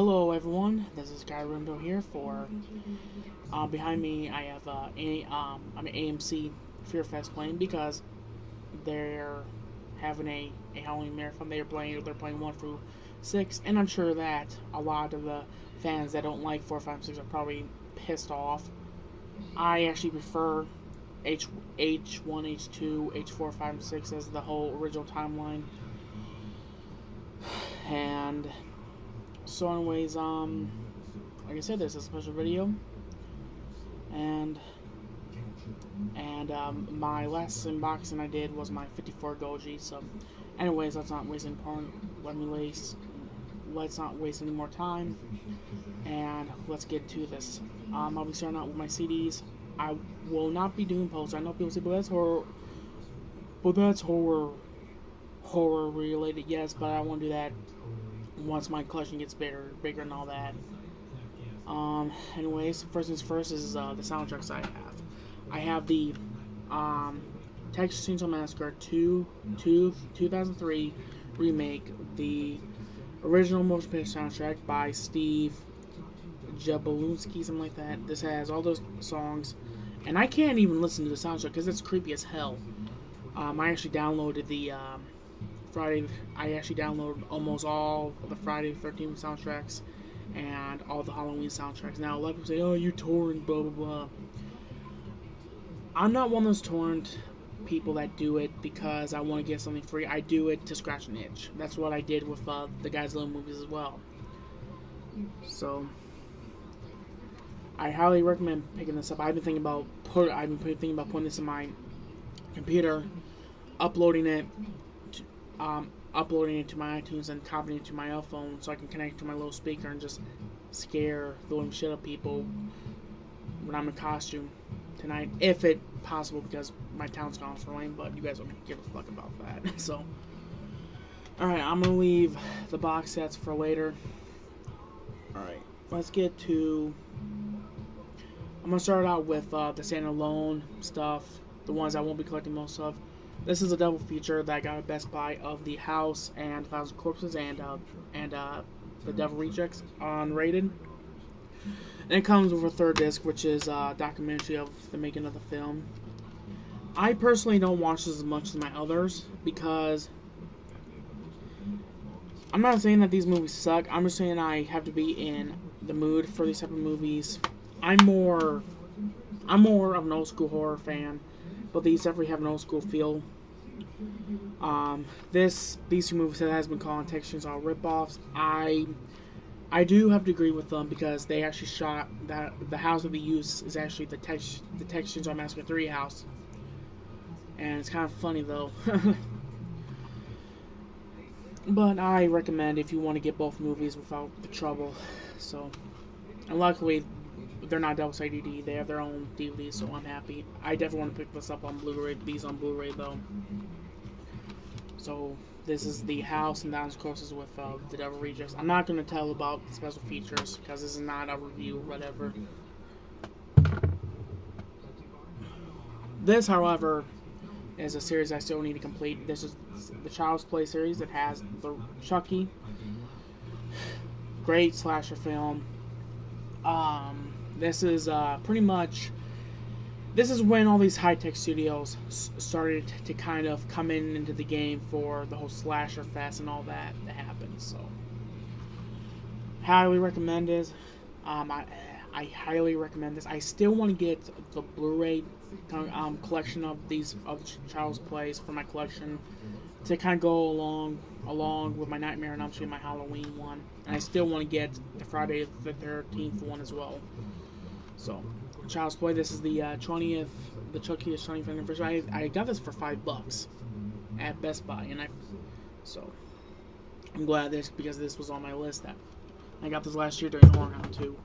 Hello everyone, this is Ravendale here for, behind me I have an AMC Fear Fest playing because they're having a Halloween marathon. They're playing 1 through 6, and I'm sure that a lot of the fans that don't like 4, 5, 6 are probably pissed off. I actually prefer H1, H2, H4, 5, and 6 as the whole original timeline. And so anyways, like I said, there's a special video, and my last unboxing I did was my 54 Goji. So anyways, let's not waste any more time, and let's get to this. I'll be starting out with my CDs. I will not be doing posts. I know people say, but that's horror related. Yes, but I won't do that once my collection gets bigger and all that. Anyways, first things first is the soundtracks I have. I have the Texas Chainsaw Massacre 2003 remake, the original motion picture soundtrack by Steve Jablonski, something like that. This has all those songs, and I can't even listen to the soundtrack because it's creepy as hell. I actually downloaded the I actually downloaded almost all of the Friday the 13th soundtracks and all the Halloween soundtracks. Now, a lot of people say, "Oh, you torrent, blah blah blah." I'm not one of those torrent people that do it because I want to get something free. I do it to scratch an itch. That's what I did with the Godzilla movies as well. So, I highly recommend picking this up. I've been thinking about putting this in my computer, uploading it to my iTunes and copying it to my iPhone so I can connect to my little speaker and just scare the living shit out of people when I'm in costume tonight, if it's possible, because my town's gone for rain, but you guys don't give a fuck about that. So, alright, I'm gonna leave the box sets for later. Alright, let's get to... I'm gonna start out with the standalone stuff, the ones I won't be collecting most of. This is a double feature that I got at Best Buy of The House and 1,000 Corpses and The Devil Rejects unrated. And it comes with a third disc, which is a documentary of the making of the film. I personally don't watch this as much as my others because I'm not saying that these movies suck. I'm just saying I have to be in the mood for these type of movies. I'm more of an old school horror fan, but these definitely have an old school feel. These two movies that has been called Texas Chainsaw ripoffs. I do have to agree with them because they actually shot that the house that they use is actually the Texas Chainsaw Massacre 3 house, and it's kind of funny though. But I recommend if you want to get both movies without the trouble. So, and luckily they're not double sided DVD. They have their own DVDs, so I'm happy. I definitely want to pick this up on Blu-ray. These on Blu-ray though. So this is The House and 1,000 Corpses with The Devil Rejects. I'm not going to tell about the special features because this is not a review or whatever. This, however, is a series I still need to complete. This is the Child's Play series. It has the Chucky. Great slasher film. This is pretty much... This is when all these high-tech studios started to kind of come into the game for the whole slasher fest and all that happened. So, highly recommend this. I highly recommend this. I still want to get the Blu-ray collection of Child's Plays for my collection to kind of go along with my Nightmare on Elm Street, my Halloween one, and I still want to get the Friday the 13th one as well. So, Child's Play. This is the 20th, the Chucky's 20th anniversary. I got this for $5 at Best Buy, and so I'm glad because this was on my list. That I got this last year during Horrorhound too.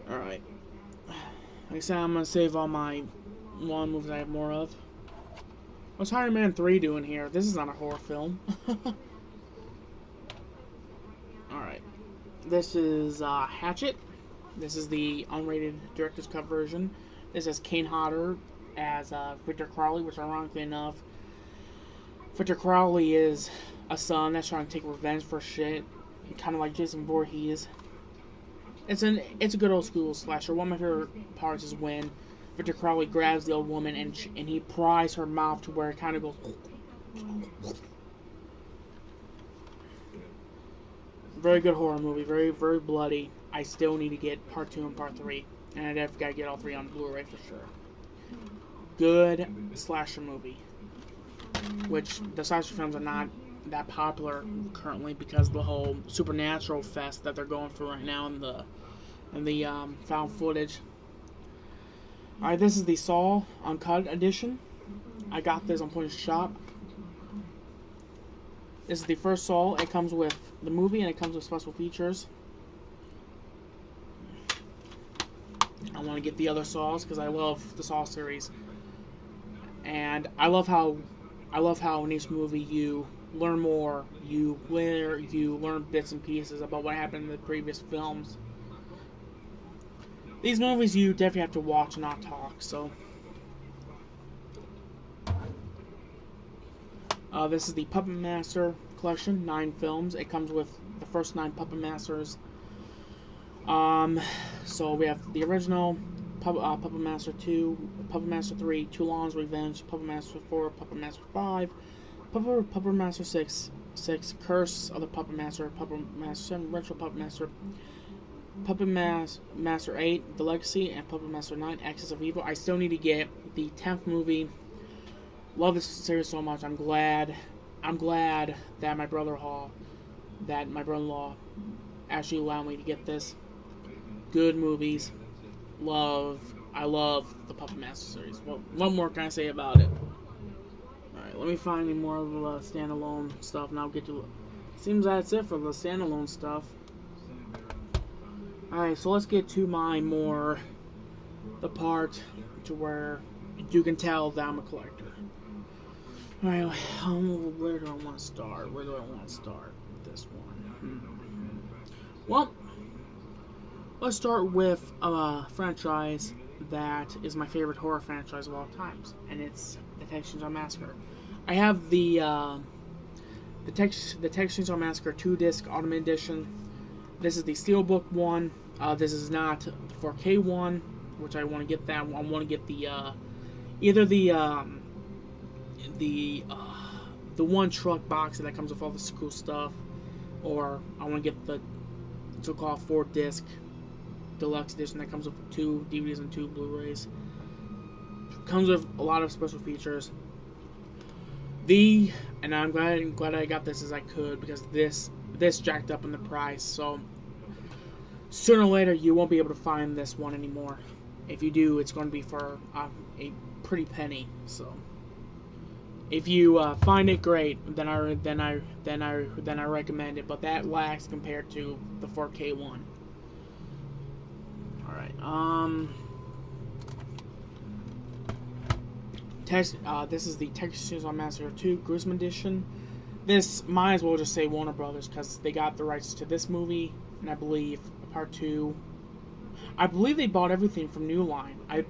All right, like I said, I'm gonna save all my one movies I have more of. What's Iron Man 3 doing here? This is not a horror film. All right, this is Hatchet. This is the unrated director's cut version. This has Kane Hodder as Victor Crowley, which ironically enough, Victor Crowley is a son that's trying to take revenge for shit kind of like Jason Voorhees. It's a good old school slasher. One of her parts is when Victor Crowley grabs the old woman and he pries her mouth to where it kind of goes. Very good horror movie. Very, very bloody. I still need to get part 2 and part 3. And I definitely gotta get all 3 on Blu-ray for sure. Good slasher movie. Which the slasher films are not that popular currently because of the whole supernatural fest that they're going for right now in the found footage. Alright, this is the Saw Uncut edition. I got this on Point Shop. This is the first Saw. It comes with the movie and it comes with special features. I want to get the other Saws because I love the Saw series, and I love how in each movie you learn more. You learn bits and pieces about what happened in the previous films. These movies you definitely have to watch and not talk. So, this is the Puppet Master collection, 9 films. It comes with the first 9 Puppet Masters. So we have the original, Puppet Master 2, Puppet Master 3, Toulon's Revenge, Puppet Master 4, Puppet Master 5, Puppet Master 6, Curse of the Puppet Master 7, Retro Puppet Master, Puppet Master 8, The Legacy, and Puppet Master 9, Axis of Evil. I still need to get the 10th movie. Love this series so much. I'm glad that my brother-in-law actually allowed me to get this. Good movies. I love the Puppet Master series. Well, what more can I say about it? Alright, let me find me more of the standalone stuff and I'll get to it. Seems that's it for the standalone stuff. Alright, so let's get to the part to where you can tell that I'm a collector. Alright, where do I want to start? Where do I want to start with this one? Well, let's start with a franchise that is my favorite horror franchise of all times, and it's the Texas Chainsaw Massacre. I have the Texas Chainsaw Massacre 2-disc Ultimate Edition. This is the Steelbook one. This is not the 4K one, which I want to get that. I want to get the either the one truck box that comes with all this cool stuff, or I want to get the so-called 4-disc deluxe edition that comes with 2 DVDs and 2 Blu-rays. Comes with a lot of special features. And I'm glad I got this as I could, because this jacked up in the price. So sooner or later you won't be able to find this one anymore. If you do, it's going to be for a pretty penny. So if you find it, great. Then I recommend it. But that lags compared to the 4K one. All right. This is the Texas Chainsaw Massacre 2 Gruesome Edition. This might as well just say Warner Brothers, because they got the rights to this movie, and I believe Part 2. I believe they bought everything from New Line. They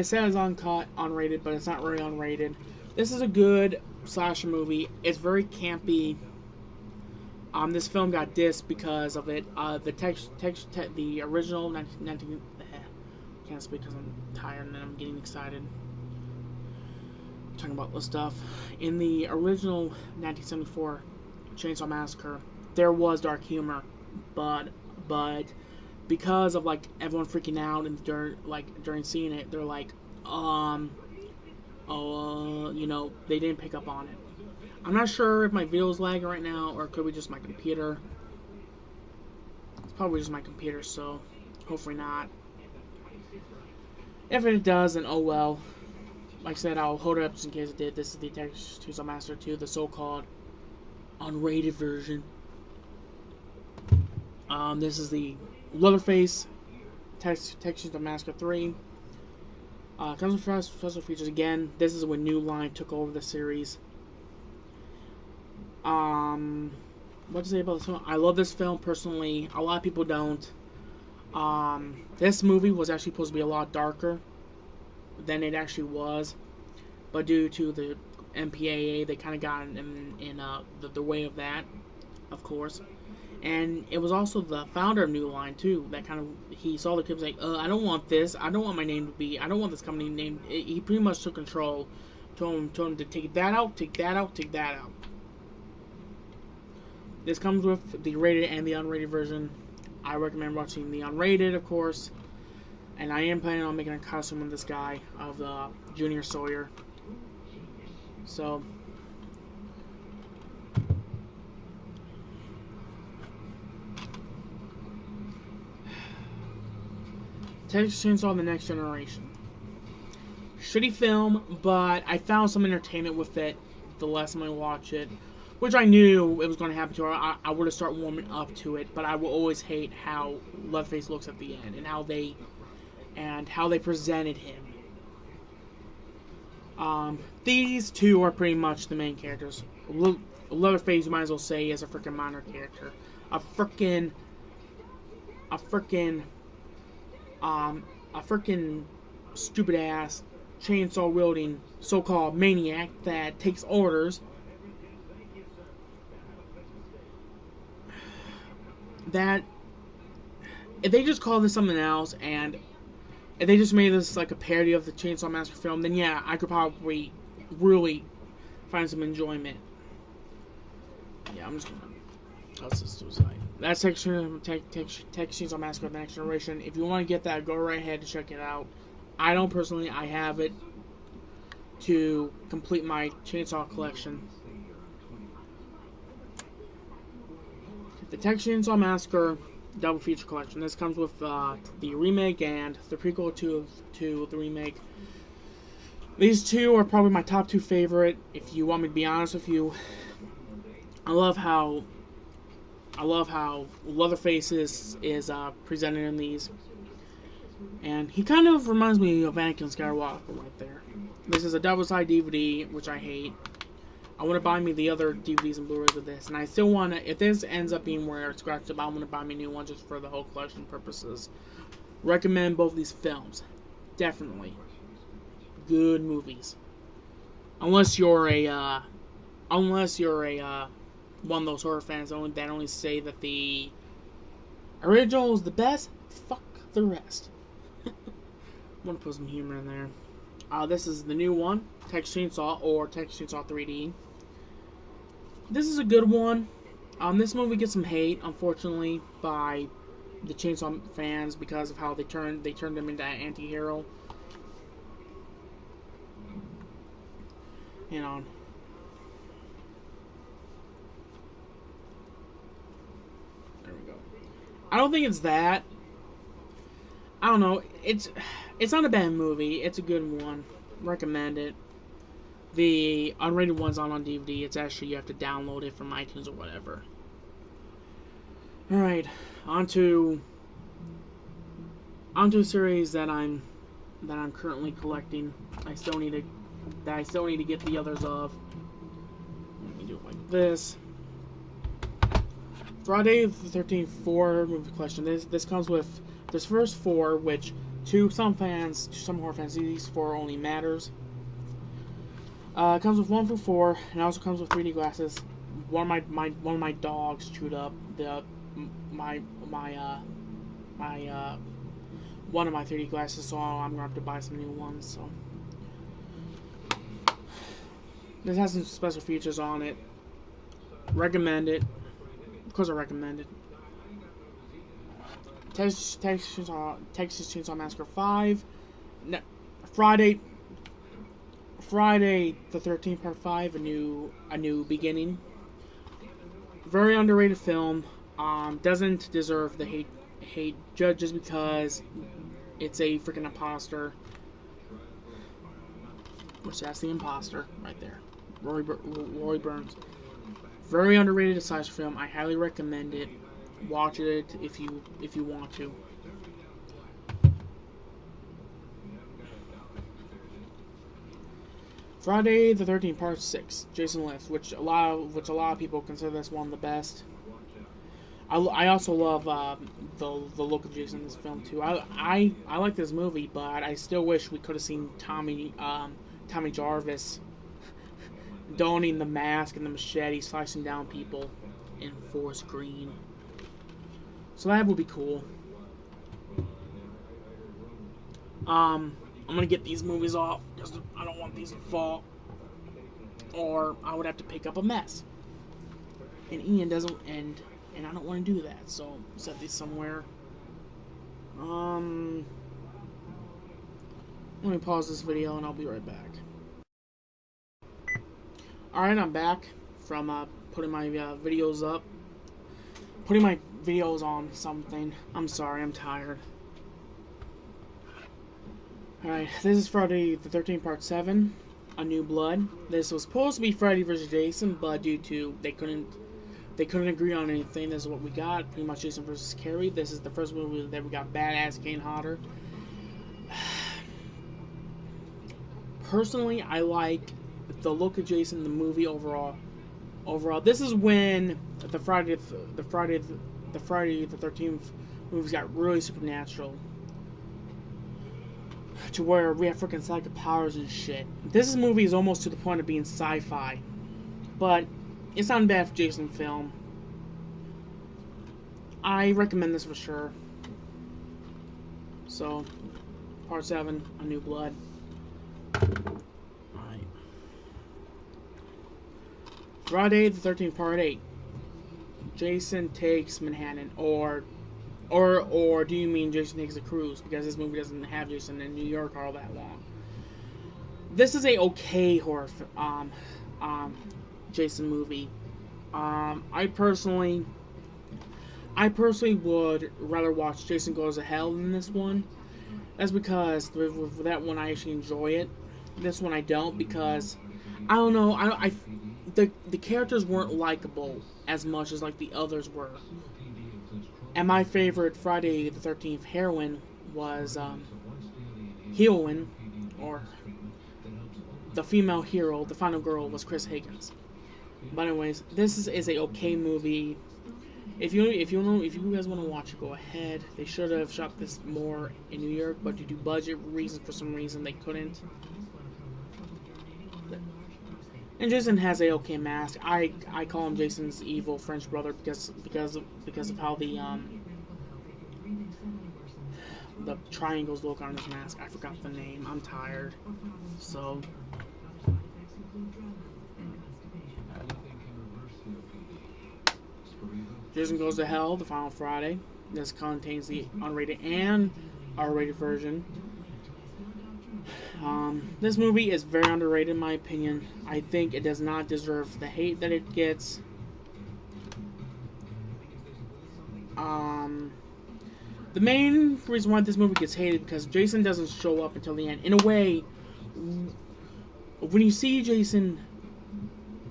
said it's uncut, unrated, but it's not really unrated. This is a good slasher movie. It's very campy. This film got dissed because of it. The original 19 can't speak because I'm tired and then I'm getting excited. Talking about this stuff. In the original 1974 Chainsaw Massacre, there was dark humor, but because of like everyone freaking out and during seeing it, they're like, they didn't pick up on it. I'm not sure if my video is lagging right now or it could be just my computer. It's probably just my computer, so hopefully not. If it does, then oh well. Like I said, I'll hold it up just in case it did. This is the Texas Chainsaw Massacre 2, the so-called unrated version. This is the Leatherface Texas Chainsaw Massacre 3. Comes with special features again. This is when New Line took over the series. What to say about this film? I love this film personally. A lot of people don't. This movie was actually supposed to be a lot darker than it actually was, but due to the MPAA, they kind of got in the way of that. of course. And it was also the founder of New Line too. That kind of he saw the clips like, I don't want this. I don't want my name to be. I don't want this company name. He pretty much took control. Told him to take that out, take that out, take that out. This comes with the rated and the unrated version. I recommend watching the unrated, of course. And I am planning on making a costume of this guy, of Junior Sawyer. So, Texas Chainsaw: The Next Generation. Shitty film, but I found some entertainment with it the last time I watched it. Which I knew it was going to happen to her. I would have started warming up to it, but I will always hate how Leatherface looks at the end and how they presented him. These two are pretty much the main characters. Leatherface, you might as well say, is a freaking minor character. A freaking stupid ass chainsaw wielding so-called maniac that takes orders. That if they just call this something else and if they just made this like a parody of the Chainsaw Massacre film, then yeah, I could probably really find some enjoyment. Yeah, I'm just gonna. Let's just do it. That's Texas Chainsaw Massacre: The Next Generation. If you want to get that, go right ahead and check it out. I don't personally. I have it to complete my chainsaw collection. The Texas Chainsaw Massacre double feature collection. This comes with the remake and the prequel to the remake. These two are probably my top two favorite. If you want me to be honest with you, I love how Leatherface is presented in these, and he kind of reminds me of Anakin Skywalker right there. This is a double-sided DVD, which I hate. I want to buy me the other DVDs and Blu-rays of this, and I still want to, if this ends up being where it's scratched up, I want to buy me new ones just for the whole collection purposes. Recommend both these films. Definitely. Good movies. Unless you're a one of those horror fans that only say that the original is the best, fuck the rest. I want to put some humor in there. This is the new one, Texas Chainsaw, or Texas Chainsaw 3D. This is a good one. This movie gets some hate, unfortunately, by the Chainsaw fans because of how they turned him into an anti-hero. You know. There we go. I don't think it's that. I don't know. It's not a bad movie. It's a good one. Recommend it. The unrated one's on DVD. It's actually, you have to download it from iTunes or whatever. Alright, on to a series that I'm currently collecting. I still need to get the others of. Let me do it like this. Friday the 13th 4 movie collection. This comes with this first 4, which to some horror fans, these 4 only matters. It comes with 1 through 4, and it also comes with 3D glasses. One of my dogs chewed up one of my 3D glasses, so I'm gonna have to buy some new ones. So this has some special features on it. Recommend it. Of course, I recommend it. Texas Chainsaw Massacre 5. Friday the 13th Part 5. A new beginning. Very underrated film. Doesn't deserve the hate just because it's a freaking imposter. Which that's the imposter right there. Roy Burns. Very underrated slasher film. I highly recommend it. Watch it if you want to. Friday the 13th Part 6. Jason Lives, which a lot of people consider this one of the best. I also love the look of Jason in this film too. I like this movie, but I still wish we could have seen Tommy Jarvis donning the mask and the machete, slicing down people in forest green. So that would be cool. I'm gonna get these movies off because I don't want these to fall, or I would have to pick up a mess. And Ian doesn't, and I don't want to do that. So set these somewhere. Let me pause this video and I'll be right back. Alright, I'm back from putting my videos up. Putting my videos on something. I'm sorry, I'm tired. Alright, this is Friday the 13th part 7. A New Blood. This was supposed to be Freddy vs. Jason, but due to they couldn't agree on anything, this is what we got. Pretty much Jason vs. Carrie. This is the first movie that we got badass Kane Hodder. Personally, I like the look of Jason in the movie overall. This is when the Friday the 13th movies got really supernatural, to where we have freaking psychic powers and shit. This movie is almost to the point of being sci-fi, but it's not a bad Jason film. I recommend this for sure. So, part 7, A New Blood. Alright. Friday the 13th, part 8. Jason takes Manhattan, or do you mean Jason takes a cruise? Because this movie doesn't have Jason in New York all that long. This is a okay horror Jason movie. I personally would rather watch Jason Goes to Hell than this one. That's because with that one I actually enjoy it. This one I don't, because I don't know. The characters weren't likable as much as like the others were. And my favorite Friday the 13th heroine was or the female hero, the final girl, was Chris Higgins. But anyways, this is a okay movie. If you guys want to watch it, go ahead. They should have shot this more in New York, but due to budget reasons, for some reason they couldn't. And Jason has a okay mask. I call him Jason's evil French brother because of how the triangles look on his mask. I forgot the name. I'm tired. So Jason Goes to Hell, the final Friday. This contains the unrated and R-rated version. This movie is very underrated in my opinion. I think it does not deserve the hate that it gets. The main reason why this movie gets hated is because Jason doesn't show up until the end. In a way, when you see Jason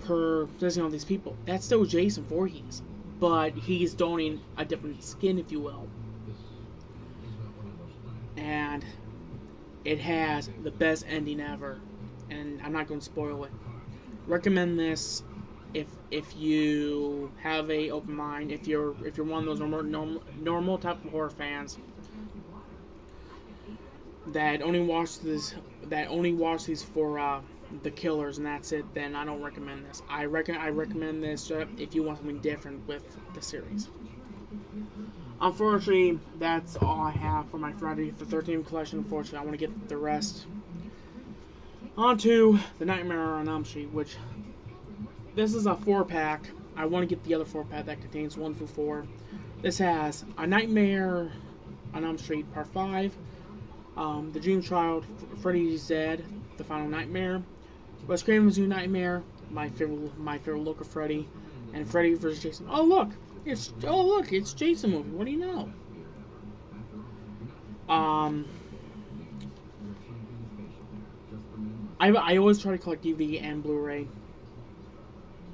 possessing all these people, that's still Jason Voorhees, but he's donning a different skin, if you will. And it has the best ending ever, and I'm not going to spoil it. Recommend this if you have a open mind. If you're one of those normal type of horror fans that only watch these for the killers and that's it, then I don't recommend this. I recommend this if you want something different with the series. Unfortunately, that's all I have for my Friday the 13th collection. Unfortunately, I want to get the rest onto the Nightmare on Elm Street, which this is a 4-pack. I want to get the other 4-pack that contains 1 through 4. This has A Nightmare on Elm Street Part 5, The Dream Child, Freddy's Dead, The Final Nightmare, Wes Craven's New Nightmare, my favorite look of Freddy, and Freddy vs. Jason. Oh look, it's Jason movie. What do you know? I always try to collect DVD and Blu-ray,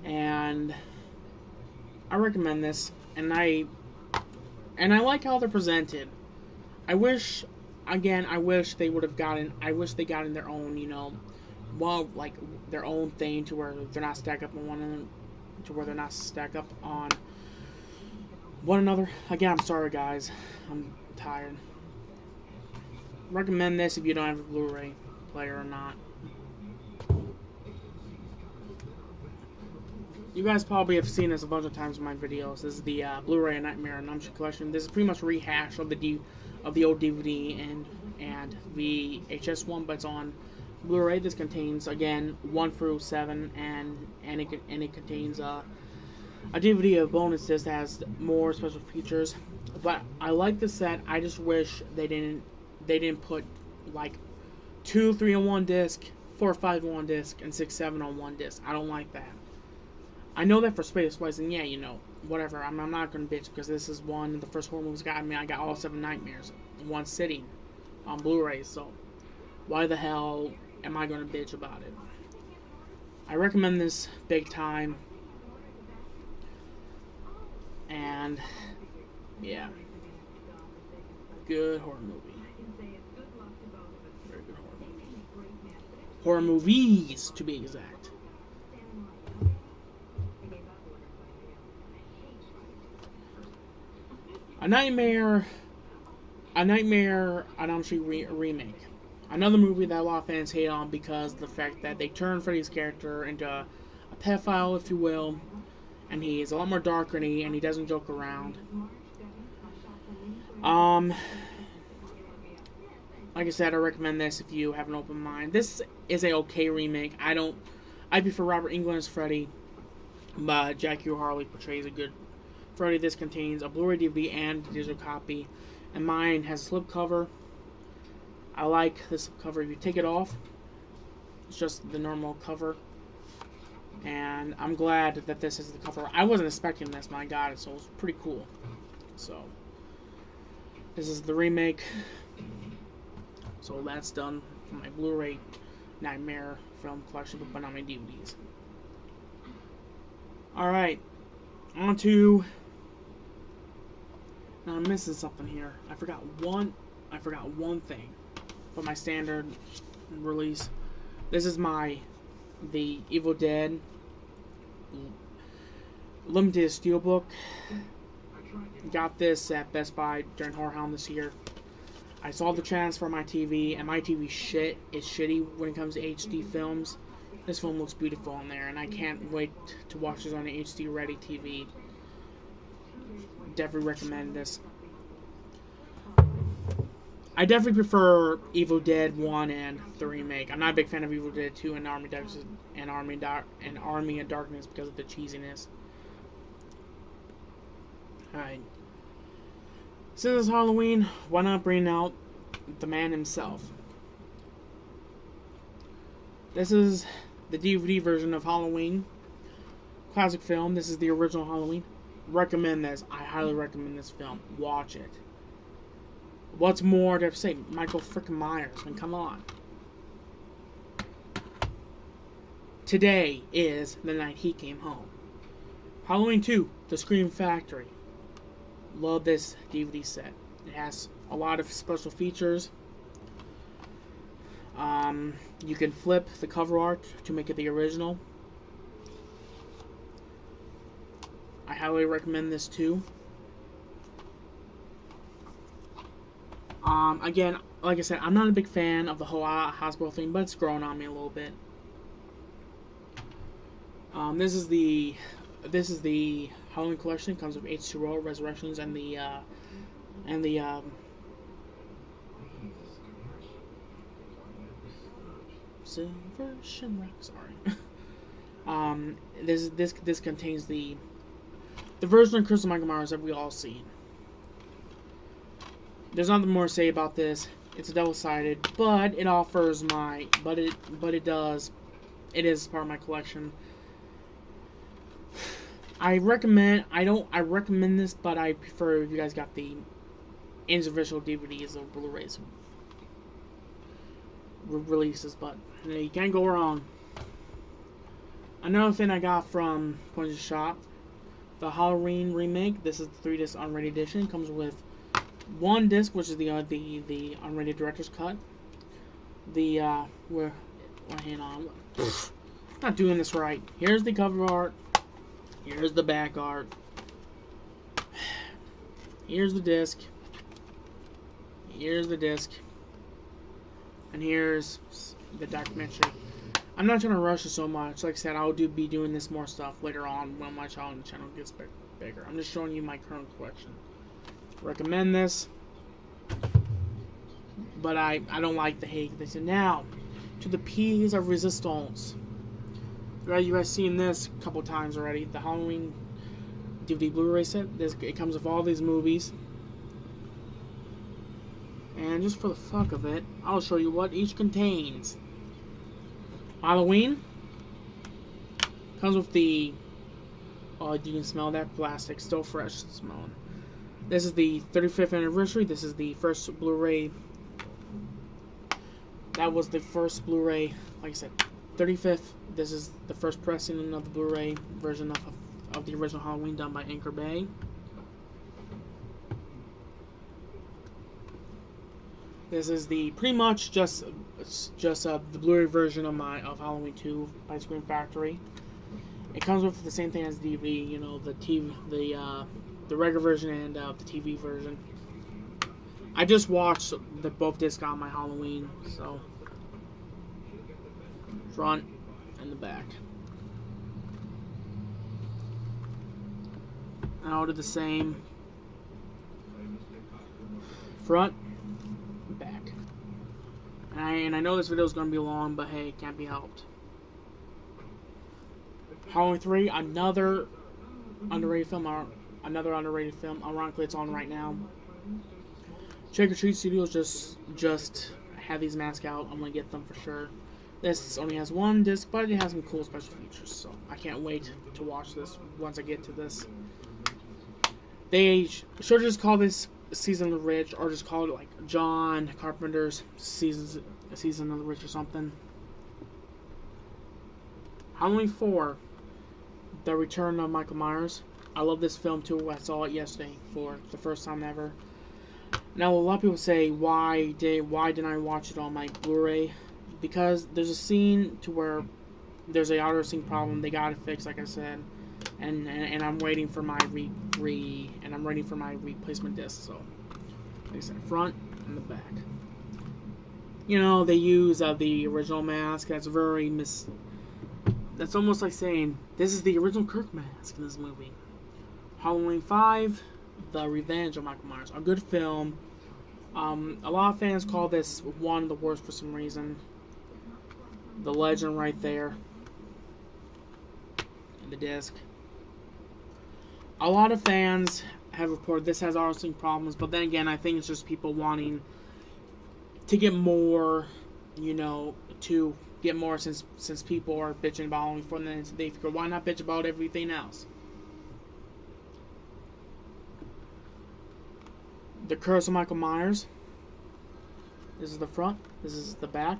and I recommend this. And I like how they're presented. I wish they would have gotten. I wish they got in their own, like their own thing to where they're not stacked up on one another, to where they're not stacked up on one another. Again, I'm sorry guys, I'm tired. Recommend this if you don't have a Blu-ray player or not. You guys probably have seen this a bunch of times in my videos. This is the Blu-ray Nightmare Namshi collection. This is pretty much a rehash of the old DVD and VHS one, but it's on Blu-ray. This contains again 1 through 7, and it contains a DVD of bonus disc that has more special features. But I like the set. I just wish they didn't put like 2, 3 on one disc, 4, 5 on one disc, and 6, 7 on one disc. I don't like that. I know that for space splicing, yeah, you know, whatever. I'm not gonna bitch because this is one of the first horror movies got me. I got all 7 Nightmares in one sitting on Blu-ray, so why the hell am I gonna bitch about it? I recommend this big time, and yeah, good horror movie. Very good horror movie. Horror movies, to be exact. A Nightmare on Elm Street remake. Another movie that a lot of fans hate on because of the fact that they turn Freddy's character into a pedophile, if you will, and he's a lot more darker and he doesn't joke around. Like I said, I recommend this if you have an open mind. This is a okay remake. I prefer Robert Englund as Freddy, but Jackie Harley portrays a good Freddy. This contains a Blu-ray DVD and a digital copy, and mine has a slipcover. I like this cover. If you take it off, it's just the normal cover, and I'm glad that this is the cover. I wasn't expecting this, my God, so it's pretty cool. So this is the remake. So that's done for my Blu-ray Nightmare film collection, but not my DVDs. Alright, on to... Now I'm missing something here. I forgot one thing for my standard release. This is the Evil Dead limited steelbook. Got this at Best Buy during Horror Hound this year. I saw the transfer on my TV, and my TV is shitty when it comes to HD films. This film looks beautiful on there, and I can't wait to watch this on an HD ready TV. Definitely recommend this. I definitely prefer Evil Dead 1 and the remake. I'm not a big fan of Evil Dead 2 and Army of Darkness because of the cheesiness. Alright. Since it's Halloween, why not bring out the man himself? This is the DVD version of Halloween. Classic film. This is the original Halloween. Recommend this. I highly recommend this film. Watch it. What's more to say? Michael frickin' Myers. I mean, come on. Today is the night he came home. Halloween 2, The Scream Factory. Love this DVD set. It has a lot of special features. You can flip the cover art to make it the original. I highly recommend this too. Again, like I said, I'm not a big fan of the whole hospital thing, but it's growing on me a little bit. This is the Halloween collection. It comes with H2O, Resurrections, and the Silver Shamrock. Sorry. This contains the version of Chris Michael Myers that we all seen. There's nothing more to say about this. It's double-sided, but it offers it is part of my collection. I recommend this, but I prefer if you guys got the individual DVDs or Blu-rays releases, but you can't go wrong. Another thing I got from Point of Shop, the Halloween remake. This is the 3-disc unrated edition. It comes with 1 disc, which is the unrated director's cut. Hang on, not doing this right. Here's the cover art. Here's the back art. Here's the disc. Here's the disc. And here's the documentary. I'm not trying to rush it so much. Like I said, I'll be doing this more stuff later on when my channel gets bigger. I'm just showing you my current collection. Recommend this, but I don't like the hate. They said now to the piece of resistance. Right, you guys seen this a couple times already. The Halloween DVD Blu-ray set. It comes with all these movies. And just for the fuck of it, I'll show you what each contains. Halloween comes with the. Oh, you can smell that plastic, still fresh smelling. This is the 35th anniversary. This is the first Blu-ray. That was the first Blu-ray, like I said, 35th. This is the first pressing of the Blu-ray version of the original Halloween done by Anchor Bay. This is the pretty much just the Blu-ray version of Halloween 2 by Scream Factory. It comes with the same thing as DVD, you know, the regular version and the TV version. I just watched both discs on my Halloween, so front and the back. And I'll do the same front, back. And I know this video is going to be long, but hey, it can't be helped. Halloween 3, another underrated film. Ironically, it's on right now. Trick or Treat Studios just had these masks out. I'm gonna get them for sure. This only has one disc, but it has some cool special features, so I can't wait to watch this once I get to this. They should just call this Season of the Rich, or just call it like John Carpenter's Season of the Rich or something. Halloween 4, The Return of Michael Myers. I love this film too. I saw it yesterday for the first time ever. Now a lot of people say, why didn't I watch it on my Blu-ray? Because there's a scene to where there's a auto sync problem. They got it fixed, like I said, and I'm waiting for my replacement disc. So, like I said, front and the back. You know, they use the original mask. That's very That's almost like saying this is the original Kirk mask in this movie. Halloween 5, The Revenge of Michael Myers. A good film. A lot of fans call this one of the worst for some reason. The legend right there. And the disc. A lot of fans have reported this has auto-sync problems, but then again, I think it's just people wanting to get more, you know, to get more since people are bitching about Halloween 4, and then they figure, why not bitch about everything else? The Curse of Michael Myers. This is the front. This is the back.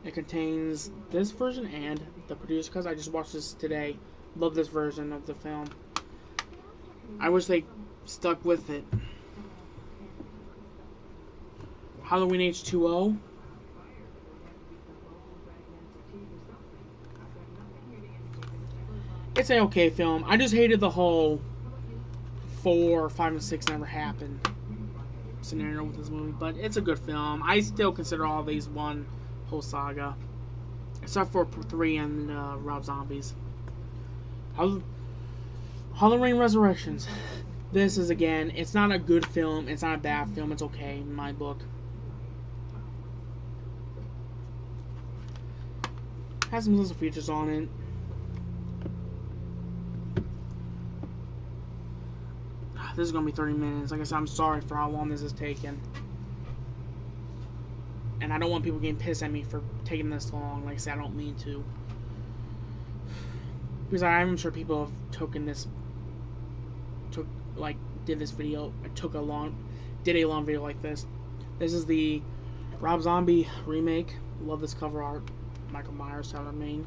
It contains this version and the producer's cut. I just watched this today. Love this version of the film. I wish they stuck with it. Halloween H2O. It's an okay film. I just hated the whole 4, 5, and 6 never happened scenario with this movie, but it's a good film. I still consider all these one whole saga, except for 3 and Rob Zombies. Halloween Resurrections. This is, again, it's not a good film. It's not a bad film. It's okay in my book. Has some little features on it. This is going to be 30 minutes. Like I said, I'm sorry for how long this is taking. And I don't want people getting pissed at me for taking this long. Like I said, I don't mean to. Because I'm sure people have did this video, did a long video like this. This is the Rob Zombie remake. Love this cover art. Michael Myers, Tyler Main.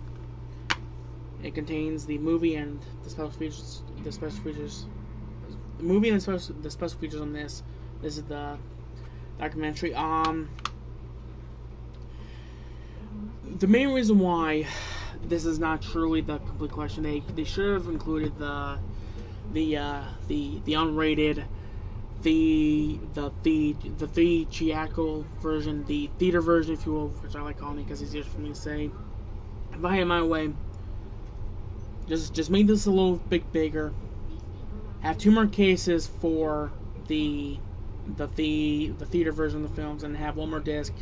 It contains the movie and the special features. The movie and the special features on this. This is the documentary. The main reason why this is not truly the complete collection, they should have included the unrated, the theatrical version, the theater version, if you will, which I like calling it because it's easier for me to say. if I had my way, just make this a little bit bigger. Have 2 more cases for the theater version of the films, and have 1 more disc,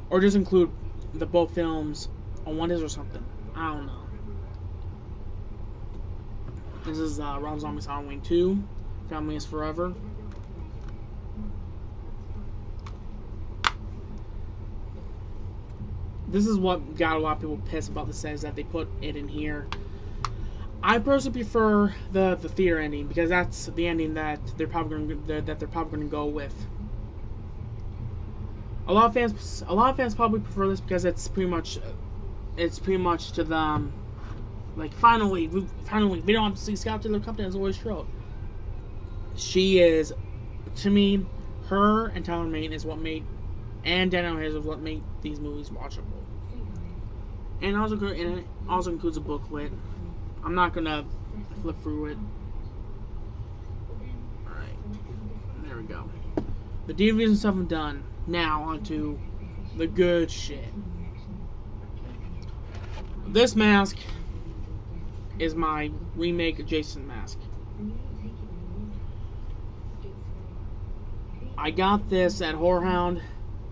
or just include the both films on 1 disc or something. I don't know. This is Rob Zombie's Halloween 2. Family is Forever. This is what got a lot of people pissed about the set, is that they put it in here. I personally prefer the theater ending, because that's the ending that they're probably going to go with. A lot of fans probably prefer this because it's pretty much to them like finally we don't have to see Scout Taylor Compton as always showed. She is, to me, her and Tyler Mane is what made, and Daniel Hayes is what made these movies watchable. And it also includes a booklet. I'm not gonna flip through it. Alright, there we go. The DVDs and stuff I'm done. Now onto the good shit. This mask is my remake Jason mask. I got this at Whorehound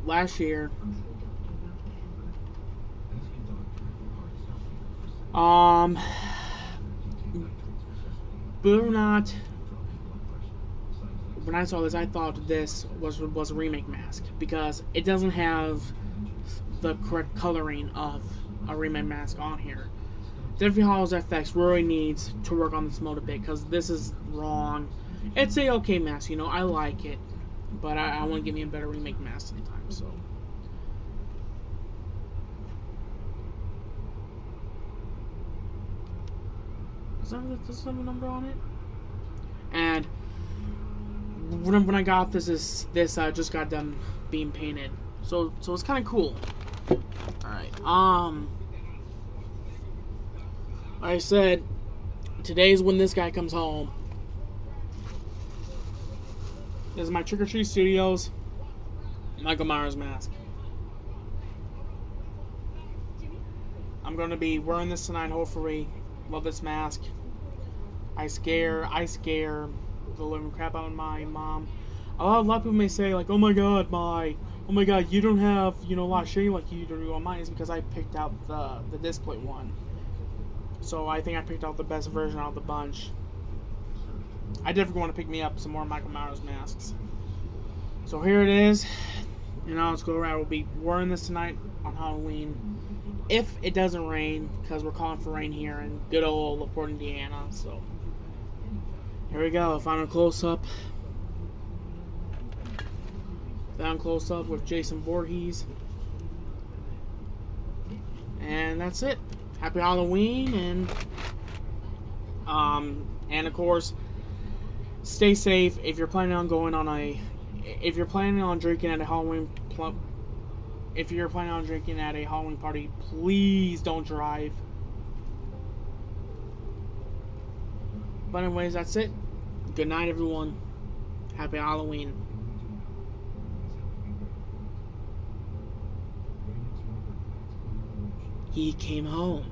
last year. Believe it or not, when I saw this, I thought this was a remake mask, because it doesn't have the correct coloring of a remake mask on here. Deathly Hallows FX really needs to work on this mode a bit, because this is wrong. It's a okay mask, you know, I like it, but I want to give me a better remake mask sometime, so. Does have a number on it? And when I got this just got done being painted, so it's kind of cool. All right, like I said, today's when this guy comes home. This is my Trick or Treat Studios Michael Myers mask. I'm gonna be wearing this tonight, hopefully. Love this mask. I scare the living crap out of my mom. A lot of people may say, like, oh my god, you don't have, you know, a lot of shading like you do on mine. Is because I picked out the display one. So I think I picked out the best version out of the bunch. I definitely want to pick me up some more Michael Myers masks. So here it is. And now let's go around. We'll be wearing this tonight on Halloween. If it doesn't rain, because we're calling for rain here in good old LaPorte, Indiana. So here we go. Final close-up. Final close-up with Jason Voorhees. And that's it. Happy Halloween, and of course, stay safe. If you're planning on drinking at a Halloween party, please don't drive. But anyways, that's it. Good night, everyone. Happy Halloween. He came home.